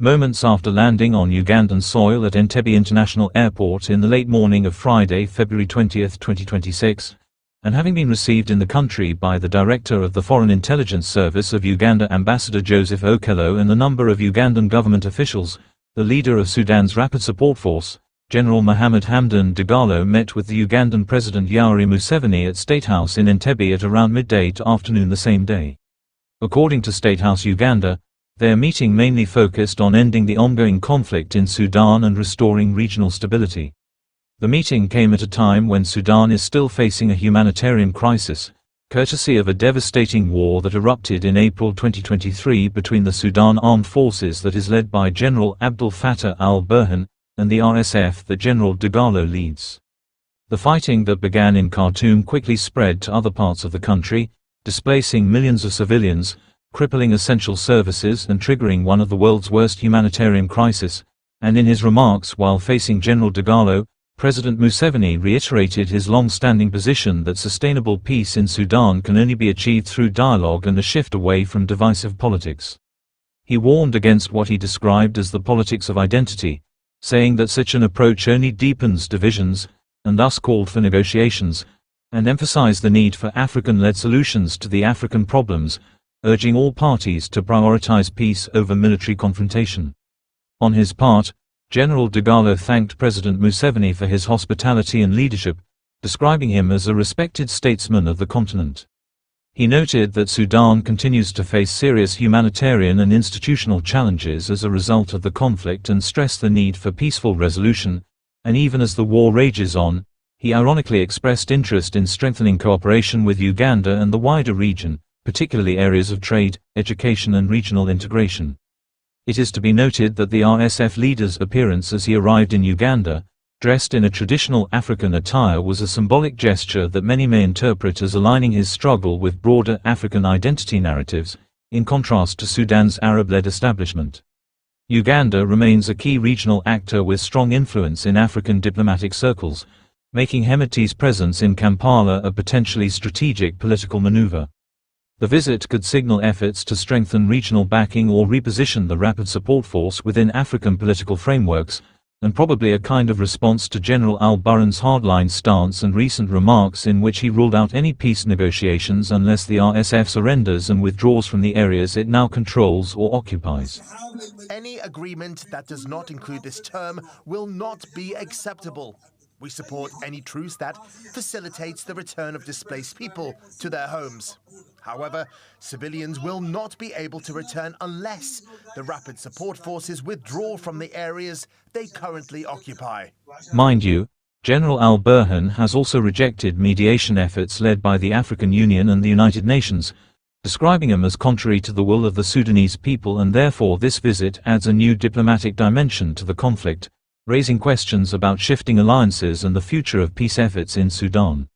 moments after landing on Ugandan soil at Entebbe International Airport in the late morning of Friday, February 20, 2026, and having been received in the country by the Director of the Foreign Intelligence Service of Uganda, Ambassador Joseph Okello, and a number of Ugandan government officials, the leader of Sudan's Rapid Support Force, General Mohammed Hamdan Dagalo, met with the Ugandan President Yoweri Museveni at State House in Entebbe at around midday to afternoon the same day. According to State House Uganda, their meeting mainly focused on ending the ongoing conflict in Sudan and restoring regional stability. The meeting came at a time when Sudan is still facing a humanitarian crisis, courtesy of a devastating war that erupted in April 2023 between the Sudan Armed Forces that is led by General Abdel Fattah Al-Burhan and the RSF that General Dagalo leads. The fighting that began in Khartoum quickly spread to other parts of the country, displacing millions of civilians, crippling essential services and triggering one of the world's worst humanitarian crises, and in his remarks while facing General Dagalo, President Museveni reiterated his long-standing position that sustainable peace in Sudan can only be achieved through dialogue and a shift away from divisive politics. He warned against what he described as the politics of identity, saying that such an approach only deepens divisions, and thus called for negotiations, and emphasized the need for African-led solutions to the African problems, urging all parties to prioritize peace over military confrontation. On his part, General Dagalo thanked President Museveni for his hospitality and leadership, describing him as a respected statesman of the continent. He noted that Sudan continues to face serious humanitarian and institutional challenges as a result of the conflict and stressed the need for peaceful resolution, and even as the war rages on, he ironically expressed interest in strengthening cooperation with Uganda and the wider region, particularly areas of trade, education and regional integration. It is to be noted that the RSF leader's appearance as he arrived in Uganda, dressed in a traditional African attire, was a symbolic gesture that many may interpret as aligning his struggle with broader African identity narratives, in contrast to Sudan's Arab-led establishment. Uganda remains a key regional actor with strong influence in African diplomatic circles, making Hemedti's presence in Kampala a potentially strategic political maneuver. The visit could signal efforts to strengthen regional backing or reposition the Rapid Support Force within African political frameworks, and probably a kind of response to General Al-Burhan's hardline stance and recent remarks in which he ruled out any peace negotiations unless the RSF surrenders and withdraws from the areas it now controls or occupies. Any agreement that does not include this term will not be acceptable. We support any truce that facilitates the return of displaced people to their homes. However, civilians will not be able to return unless the Rapid Support Forces withdraw from the areas they currently occupy. Mind you, General Al-Burhan has also rejected mediation efforts led by the African Union and the United Nations, describing them as contrary to the will of the Sudanese people, and therefore this visit adds a new diplomatic dimension to the conflict, raising questions about shifting alliances and the future of peace efforts in Sudan.